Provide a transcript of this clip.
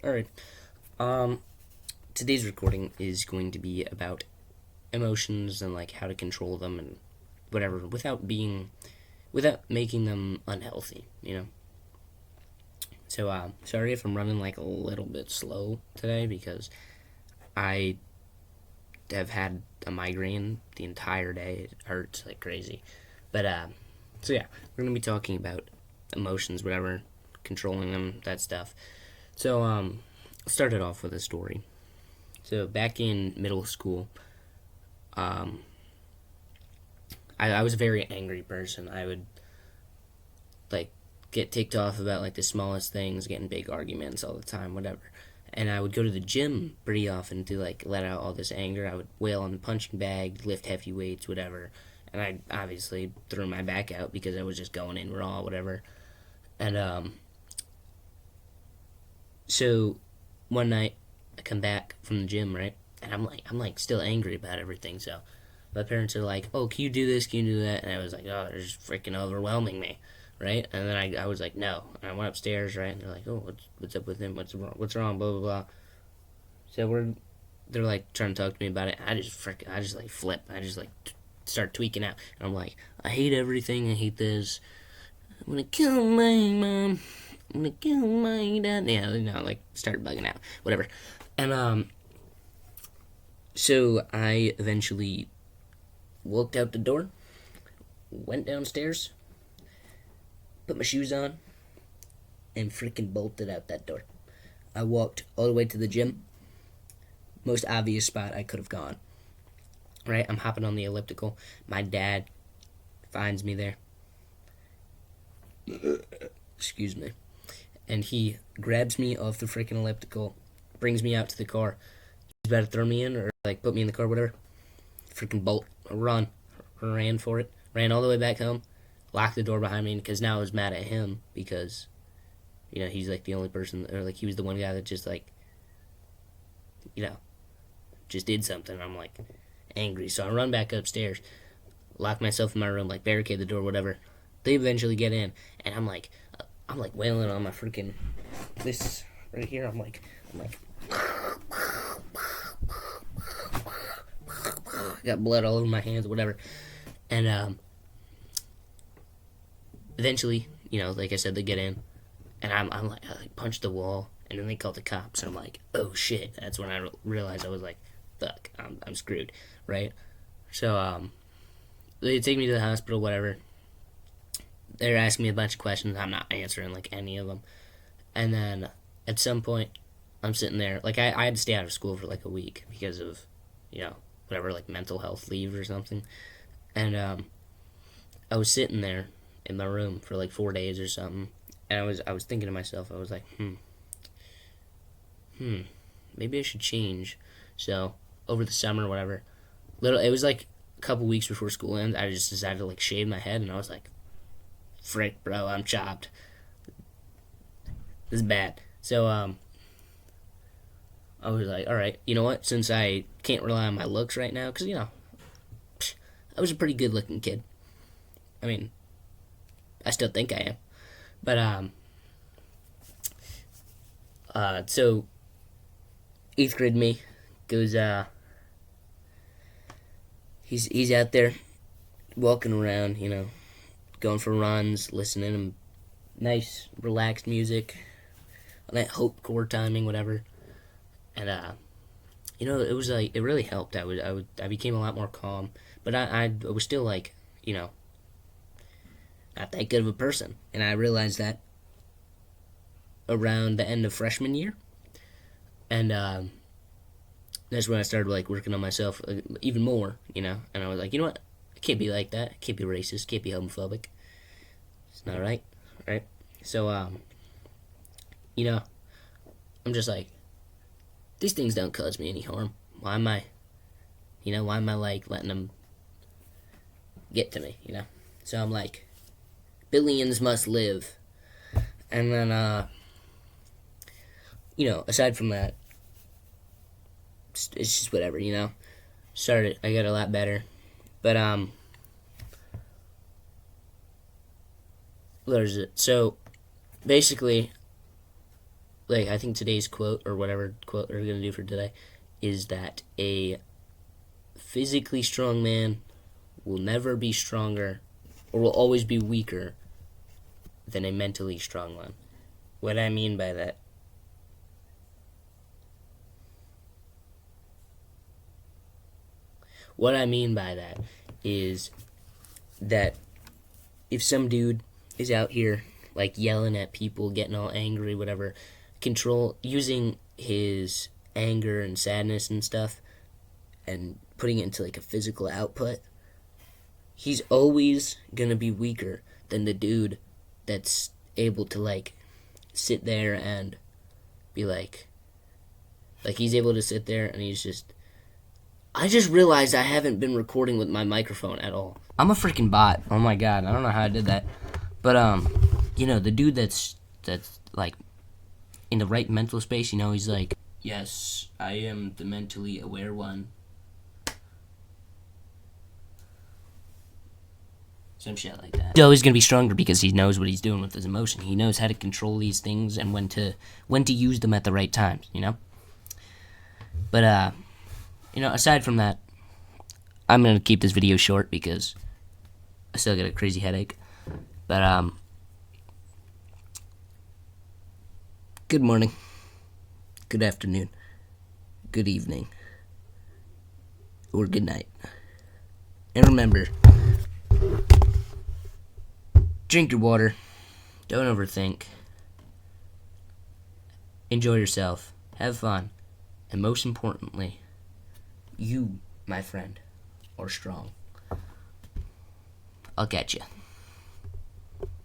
All right. Um, Today's recording is going to be about emotions and like how to control them and whatever without making them unhealthy. So sorry if I'm running like a little bit slow today because I have had a migraine the entire day. It hurts like crazy. But we're gonna be talking about emotions, whatever, controlling them, that stuff. So started off with a story. So back in middle school, um, I was a very angry person. I would like get ticked off about like the smallest things, getting big arguments all the time, whatever. And I would go to the gym pretty often to like let out all this anger. I would wail on the punching bag, lift heavy weights, whatever. And I obviously threw my back out because I was just going in raw, whatever. And so one night I come back from the gym, right? And I'm like still angry about everything. So my parents are like, "Oh, can you do this? Can you do that?" And I was like, "Oh, they're just freaking overwhelming me." Right? And then I was like, "No." And I went upstairs, right? And they're like, "Oh, what's up with him? What's wrong? What's wrong? Blah blah blah." So they're like trying to talk to me about it. I just like flip. I just like start tweaking out. And I'm like, "I hate everything. I hate this. I'm gonna kill my mom. I'm gonna kill my dad." Yeah, like start bugging out, whatever. And so I eventually walked out the door, went downstairs, put my shoes on, and freaking bolted out that door. I walked all the way to the gym, most obvious spot I could have gone. Right, I'm hopping on the elliptical. My dad finds me there. Excuse me. And he grabs me off the freaking elliptical, brings me out to the car. He's about to throw me in or like put me in the car, whatever. Freaking bolt, run, ran for it, ran all the way back home, locked the door behind me because now I was mad at him because he's like the only person, or like he was the one guy that just like you know just did something. I'm like angry, so I run back upstairs, lock myself in my room, like barricade the door, whatever. They eventually get in, and I'm like wailing on my freaking this right here. I'm like got blood all over my hands, whatever. And eventually, like I said, they get in, and I'm like, I like punch the wall, and then they call the cops, and I'm like, oh shit. That's when I realized I was like, fuck, I'm screwed, right? So they take me to the hospital, whatever. They're asking me a bunch of questions. I'm not answering like any of them. And then at some point, I'm sitting there, like I had to stay out of school for like a week because of, you know, whatever, like mental health leave or something. And I was sitting there in my room for like 4 days or something, and I was thinking to myself, I was like, maybe I should change. So over the summer, or whatever, it was like a couple weeks before school ends. I just decided to like shave my head, and I was like, frick, bro, I'm chopped. This is bad. So I was like, all right, you know what? Since I can't rely on my looks right now, because I was a pretty good looking kid. I mean, I still think I am. But so eighth grade me goes. He's out there walking around, going for runs, listening to nice, relaxed music, on that hope core timing, whatever. And it was like it really helped. I became a lot more calm, but I was still like, you know, not that good of a person, and I realized that around the end of freshman year, and that's when I started like working on myself even more, And I was like, you know what, I can't be like that. I can't be racist. Can't be homophobic. It's not right, right? So you know, I'm just like, these things don't cause me any harm. Why am I like letting them get to me? So I'm like, billions must live. And then aside from that, it's just whatever. I got a lot better, but what is it? So basically, like, I think today's quote, or whatever quote we're going to do for today, is that a physically strong man will never be stronger, or will always be weaker than a mentally strong one. What I mean by that, is that if some dude is out here like yelling at people, getting all angry, whatever, using his anger and sadness and stuff and putting it into like a physical output, he's always gonna be weaker than the dude that's able to like sit there and be like he's able to sit there and he's just, I just realized I haven't been recording with my microphone at all. I'm a freaking bot. Oh my god, I don't know how I did that. But the dude that's like in the right mental space, he's like, yes, I am the mentally aware one. Some shit like that. He's always gonna be stronger because he knows what he's doing with his emotion. He knows how to control these things and when to use them at the right times, But aside from that, I'm gonna keep this video short because I still got a crazy headache. But good morning, good afternoon, good evening, or good night. And remember, drink your water, don't overthink, enjoy yourself, have fun, and most importantly, you, my friend, are strong. I'll catch you.